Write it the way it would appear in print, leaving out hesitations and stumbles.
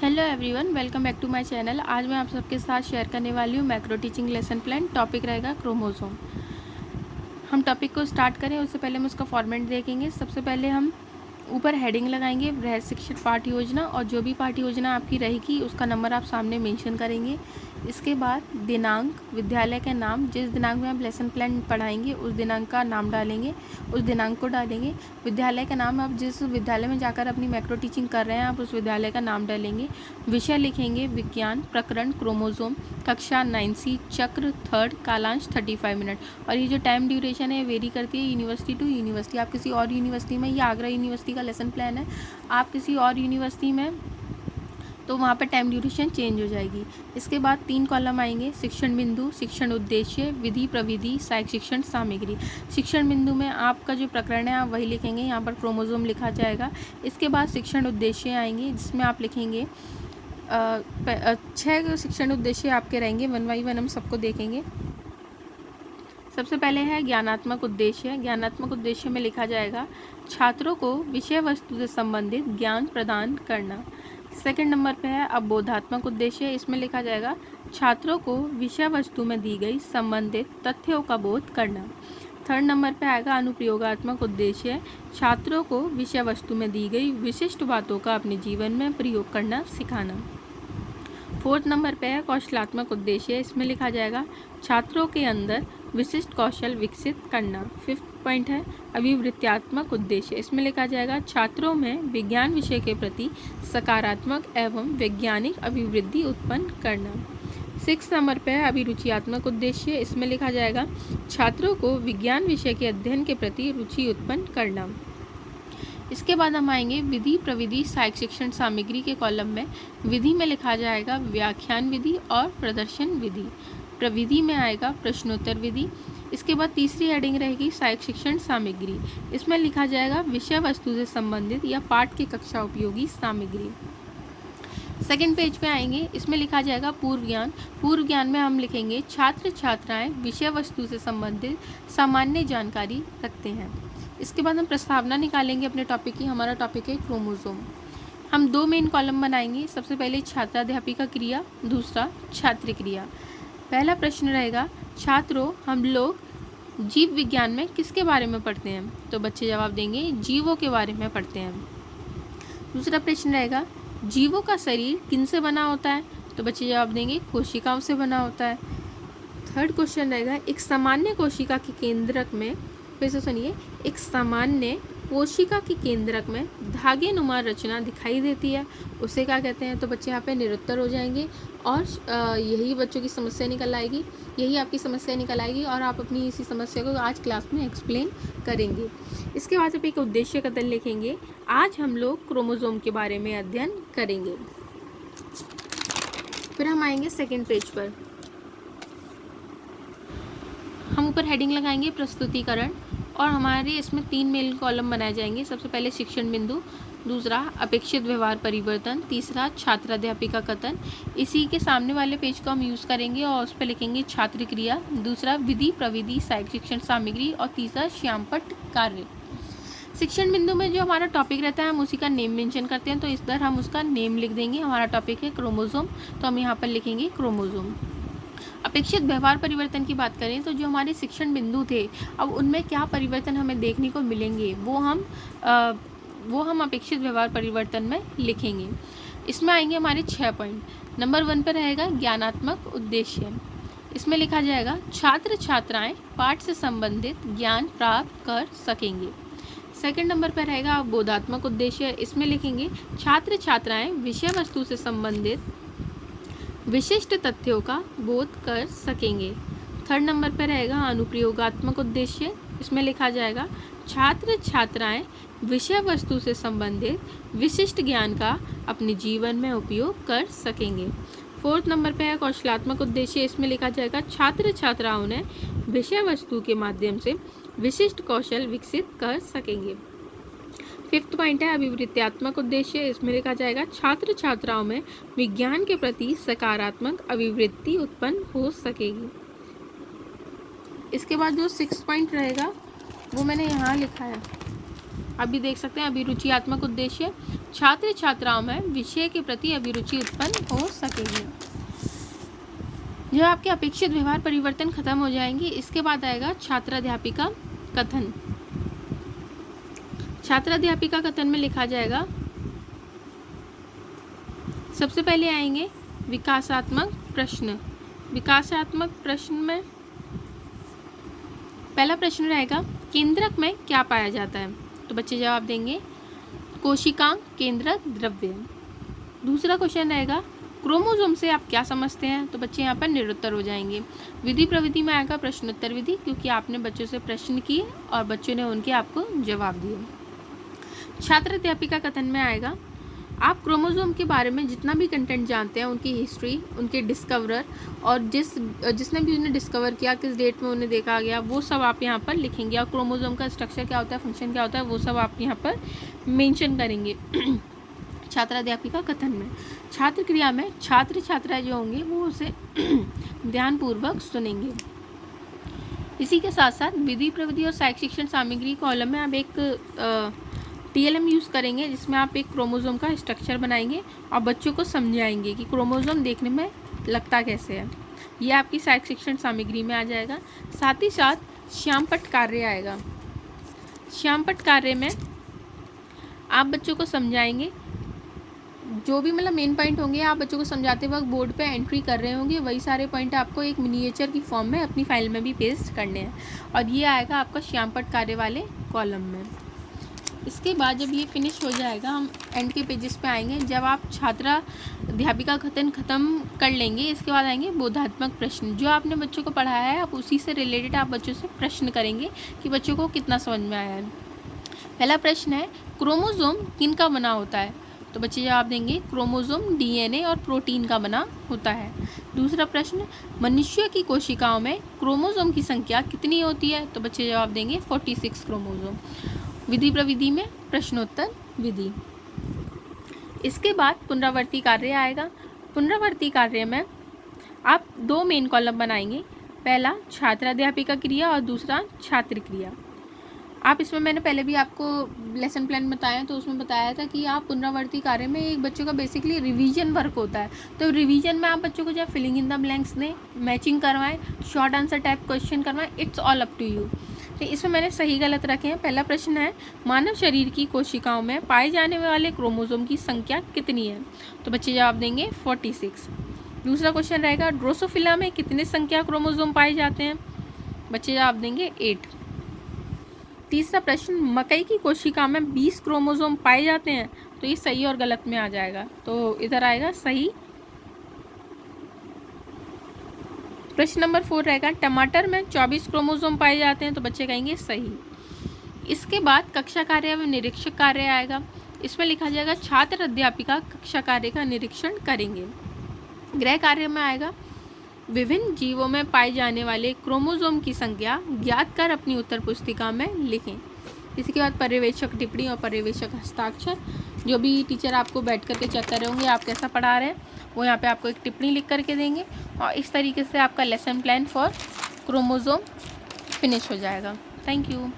Hello everyone, welcome back to my channel. आज मैं आप सबके साथ शेयर करने वाली हूँ macro teaching lesson plan. Topic रहेगा क्रोमोसोम। हम टॉपिक को स्टार्ट करें उससे पहले हम उसका फॉर्मेट देखेंगे। सबसे पहले हम ऊपर हेडिंग लगाएंगे वृहद शिक्षण पाठ्य योजना, और जो भी पाठ्य योजना आपकी रहेगी उसका नंबर आप सामने मेंशन करेंगे। इसके बाद दिनांक, विद्यालय का नाम, जिस दिनांक में आप लेसन प्लान पढ़ाएंगे उस दिनांक का नाम डालेंगे, उस दिनांक को डालेंगे। विद्यालय का नाम, आप जिस विद्यालय में जाकर अपनी मैक्रो टीचिंग कर रहे हैं आप उस विद्यालय का नाम डालेंगे। विषय लिखेंगे विज्ञान, प्रकरण क्रोमोसोम, कक्षा 9C, चक्र 3rd, कालांश 35 मिनट। और ये जो टाइम ड्यूरेशन है वेरी करती है यूनिवर्सिटी टू यूनिवर्सिटी। आप किसी और यूनिवर्सिटी में, या आगरा यूनिवर्सिटी का लेसन प्लान है, आप किसी और यूनिवर्सिटी में तो वहाँ पर टाइम ड्यूरेशन चेंज हो जाएगी। इसके बाद 3 कॉलम आएंगे, शिक्षण बिंदु, शिक्षण उद्देश्य, विधि प्रविधि, सहायक शिक्षण सामग्री। शिक्षण बिंदु में आपका जो प्रकरण है आप वही लिखेंगे, यहाँ पर क्रोमोसोम लिखा जाएगा। इसके बाद शिक्षण उद्देश्य आएंगे जिसमें आप लिखेंगे 6 शिक्षण उद्देश्य आपके रहेंगे। 1 बाई 1 हम सबको देखेंगे। सबसे पहले है ज्ञानात्मक उद्देश्य। ज्ञानात्मक उद्देश्य में लिखा जाएगा छात्रों को विषय वस्तु से संबंधित ज्ञान प्रदान करना। सेकंड नंबर पे है अवबोधात्मक उद्देश्य। इसमें लिखा जाएगा छात्रों को विषय वस्तु में दी गई संबंधित तथ्यों का बोध करना। थर्ड नंबर पे आएगा अनुप्रयोगात्मक उद्देश्य। छात्रों को विषय वस्तु में दी गई विशिष्ट बातों का अपने जीवन में प्रयोग करना सिखाना। फोर्थ नंबर पे है कौशलात्मक उद्देश्य। इसमें लिखा जाएगा छात्रों के अंदर विशिष्ट कौशल विकसित करना। फिफ्थ पॉइंट है अभिवृत्त्यात्मक उद्देश्य। इसमें लिखा जाएगा छात्रों में विज्ञान विषय के प्रति सकारात्मक एवं वैज्ञानिक अभिवृद्धि उत्पन्न करना। 6 नंबर पे है अभिरुचियात्मक उद्देश्य। इसमें लिखा जाएगा छात्रों को विज्ञान विषय के अध्ययन के प्रति रुचि उत्पन्न करना। इसके बाद हम आएंगे विधि प्रविधि सहायक शिक्षण सामग्री के कॉलम में। विधि में लिखा जाएगा व्याख्यान विधि और प्रदर्शन विधि। प्रविधि में आएगा प्रश्नोत्तर विधि। इसके बाद तीसरी हेडिंग रहेगी सहायक शिक्षण सामग्री। इसमें लिखा जाएगा विषय वस्तु से संबंधित या पाठ की कक्षा उपयोगी सामग्री। सेकेंड पेज पे आएंगे, इसमें लिखा जाएगा पूर्व ज्ञान। पूर्व ज्ञान में हम लिखेंगे छात्र छात्राएं विषय वस्तु से संबंधित सामान्य जानकारी रखते हैं। इसके बाद हम प्रस्तावना निकालेंगे अपने टॉपिक की। हमारा टॉपिक है क्रोमोसोम। हम 2 मेन कॉलम बनाएंगे। सबसे पहले छात्राध्यापिका क्रिया, दूसरा छात्र क्रिया। पहला प्रश्न रहेगा छात्रों हम लोग जीव विज्ञान में किसके बारे में पढ़ते हैं? तो बच्चे जवाब देंगे जीवों के बारे में पढ़ते हैं। दूसरा प्रश्न रहेगा जीवों का शरीर किनसे बना होता है? तो बच्चे जवाब देंगे कोशिकाओं से बना होता है। थर्ड क्वेश्चन रहेगा एक सामान्य कोशिका के केंद्रक में, फिर से सुनिए, एक सामान्य कोशिका के केंद्रक में धागे नुमा रचना दिखाई देती है, उसे क्या कहते हैं? तो बच्चे यहाँ पे निरुत्तर हो जाएंगे और यही बच्चों की समस्या निकल आएगी, यही आपकी समस्या निकल आएगी और आप अपनी इसी समस्या को आज क्लास में एक्सप्लेन करेंगे। इसके बाद आप एक उद्देश्य कथन लिखेंगे। आज हम लोग क्रोमोसोम के बारे में अध्ययन करेंगे। फिर हम आएंगे सेकेंड पेज पर। हम ऊपर हेडिंग लगाएंगे प्रस्तुतिकरण, और हमारे इसमें 3 मेन कॉलम बनाए जाएंगे। सबसे पहले शिक्षण बिंदु, दूसरा अपेक्षित व्यवहार परिवर्तन, तीसरा छात्राध्यापिका कथन। इसी के सामने वाले पेज को हम यूज़ करेंगे और उस पर लिखेंगे छात्र क्रिया, दूसरा विधि प्रविधि सहायक शिक्षण सामग्री और तीसरा श्यामपट्ट कार्य। शिक्षण बिंदु में जो हमारा टॉपिक रहता है हम उसी का नेम मेंशन करते हैं, तो इस तरह हम उसका नेम लिख देंगे। हमारा टॉपिक है क्रोमोसोम, तो हम यहाँ पर लिखेंगे क्रोमोसोम। अपेक्षित व्यवहार परिवर्तन की बात करें तो जो हमारे शिक्षण बिंदु थे अब उनमें क्या परिवर्तन हमें देखने को मिलेंगे वो हम अपेक्षित व्यवहार परिवर्तन में लिखेंगे। इसमें आएंगे हमारे 6 पॉइंट। नंबर 1 पर रहेगा ज्ञानात्मक उद्देश्य। इसमें लिखा जाएगा छात्र छात्राएं पाठ से संबंधित ज्ञान प्राप्त कर सकेंगे। सेकंड नंबर पर रहेगा अवबोधात्मक उद्देश्य। इसमें लिखेंगे छात्र छात्राएं विषय वस्तु से संबंधित विशिष्ट तथ्यों का बोध कर सकेंगे। थर्ड नंबर पर रहेगा अनुप्रयोगात्मक उद्देश्य। इसमें लिखा जाएगा छात्र छात्राएं विषय वस्तु से संबंधित विशिष्ट ज्ञान का अपने जीवन में उपयोग कर सकेंगे। फोर्थ नंबर पर है कौशलात्मक उद्देश्य। इसमें लिखा जाएगा छात्र छात्राओं ने विषय वस्तु के माध्यम से विशिष्ट कौशल विकसित कर सकेंगे। फिफ्थ पॉइंट है अभिवृत्त्यात्मक उद्देश्य। इसमें लिखा जाएगा छात्र छात्राओं में विज्ञान के प्रति सकारात्मक अभिवृत्ति उत्पन्न हो सकेगी। इसके बाद जो 6 पॉइंट रहेगा वो मैंने यहाँ लिखा है, अभी देख सकते हैं अभिरुचियात्मक उद्देश्य, छात्र छात्राओं में विषय के प्रति अभिरुचि उत्पन्न हो सकेगी। जब आपके अपेक्षित व्यवहार परिवर्तन खत्म हो जाएंगे, इसके बाद आएगा छात्राध्यापिका कथन। छात्राध्यापिका कथन में लिखा जाएगा, सबसे पहले आएंगे विकासात्मक प्रश्न। विकासात्मक प्रश्न में पहला प्रश्न रहेगा, केंद्रक में क्या पाया जाता है? तो बच्चे जवाब देंगे कोशिकांग केंद्रक द्रव्य। दूसरा क्वेश्चन रहेगा, क्रोमोसोम से आप क्या समझते हैं? तो बच्चे यहाँ पर निरुत्तर हो जाएंगे। विधि प्रविधि में आएगा प्रश्नोत्तर विधि, क्योंकि आपने बच्चों से प्रश्न किए और बच्चों ने उनके आपको जवाब दिए। छात्राध्यापिका कथन में आएगा, आप क्रोमोसोम के बारे में जितना भी कंटेंट जानते हैं, उनकी हिस्ट्री, उनके डिस्कवरर और जिसने भी उन्हें डिस्कवर किया, किस डेट में उन्हें देखा गया, वो सब आप यहाँ पर लिखेंगे। और क्रोमोसोम का स्ट्रक्चर क्या होता है, फंक्शन क्या होता है, वो सब आप यहाँ पर मेंशन करेंगे छात्राध्यापिका कथन में। छात्र क्रिया में छात्र छात्राएं जो होंगे वो उसे ध्यानपूर्वक सुनेंगे। इसी के साथ साथ विधि प्रविधि और सहायक शिक्षण सामग्री कॉलम में आप एक TLM यूज़ करेंगे, जिसमें आप एक क्रोमोसोम का स्ट्रक्चर बनाएंगे और बच्चों को समझाएंगे कि क्रोमोसोम देखने में लगता कैसे है। ये आपकी सहायक शिक्षण सामग्री में आ जाएगा। साथ ही साथ श्यामपट्ट कार्य आएगा। श्यामपट्ट कार्य में आप बच्चों को समझाएंगे, जो भी मतलब मेन पॉइंट होंगे आप बच्चों को समझाते वक्त बोर्ड पे एंट्री कर रहे होंगे, वही सारे पॉइंट आपको एक मिनिएचर की फॉर्म में अपनी फाइल में भी पेस्ट करने हैं। और ये आएगा आपका श्यामपट्ट कार्य वाले कॉलम में। इसके बाद जब ये फिनिश हो जाएगा, हम एंड के पेजेस पे आएंगे। जब आप छात्राध्यापिका कथन ख़त्म कर लेंगे, इसके बाद आएंगे बोधात्मक प्रश्न। जो आपने बच्चों को पढ़ाया है, आप उसी से रिलेटेड आप बच्चों से प्रश्न करेंगे कि बच्चों को कितना समझ में आया है। पहला प्रश्न है, क्रोमोसोम किन का बना होता है? तो बच्चे जवाब देंगे क्रोमोसोम DNA और प्रोटीन का बना होता है। दूसरा प्रश्न, मनुष्य की कोशिकाओं में क्रोमोसोम की संख्या कितनी होती है? तो बच्चे जवाब देंगे 46 क्रोमोसोम। विधि प्रविधि में प्रश्नोत्तर विधि। इसके बाद पुनरावर्ती कार्य आएगा। पुनरावर्ती कार्य में आप दो मेन कॉलम बनाएंगे, पहला छात्राध्यापिका क्रिया और दूसरा छात्र क्रिया। आप इसमें मैंने पहले भी आपको लेसन प्लान बताया, तो उसमें बताया था कि आप पुनरावर्ती कार्य में एक बच्चों का बेसिकली रिवीजन वर्क होता है। तो रिवीजन में आप बच्चों को चाहे फिलिंग इन द ब्लैंक्स दें, मैचिंग करवाएं, शॉर्ट आंसर टाइप क्वेश्चन करवाएं, it's all up to you. तो इसमें मैंने सही गलत रखे हैं। पहला प्रश्न है, मानव शरीर की कोशिकाओं में पाए जाने वाले क्रोमोसोम की संख्या कितनी है? तो बच्चे जवाब देंगे 46। दूसरा क्वेश्चन रहेगा, ड्रोसोफिला में कितने संख्या क्रोमोसोम पाए जाते हैं? बच्चे जवाब देंगे 8। तीसरा प्रश्न, मकई की कोशिका में 20 क्रोमोसोम पाए जाते हैं? तो ये सही और गलत में आ जाएगा, तो इधर आएगा सही। प्रश्न नंबर 4 रहेगा, टमाटर में 24 क्रोमोसोम पाए जाते हैं? तो बच्चे कहेंगे सही। इसके बाद कक्षा कार्य व निरीक्षक कार्य आएगा। इसमें लिखा जाएगा, छात्र अध्यापिका कक्षा कार्य का निरीक्षण करेंगे। गृह कार्य में आएगा, विभिन्न जीवों में पाए जाने वाले क्रोमोसोम की संख्या ज्ञात कर अपनी उत्तर पुस्तिका में लिखें। इसके बाद पर्यवेक्षक टिप्पणी और पर्यवेक्षक हस्ताक्षर। जो भी टीचर आपको बैठ करके चेक कर रहे होंगे आप कैसा पढ़ा रहे हैं, वो यहाँ पे आपको एक टिप्पणी लिख करके देंगे और इस तरीके से आपका lesson plan for chromosome finish हो जाएगा। Thank you.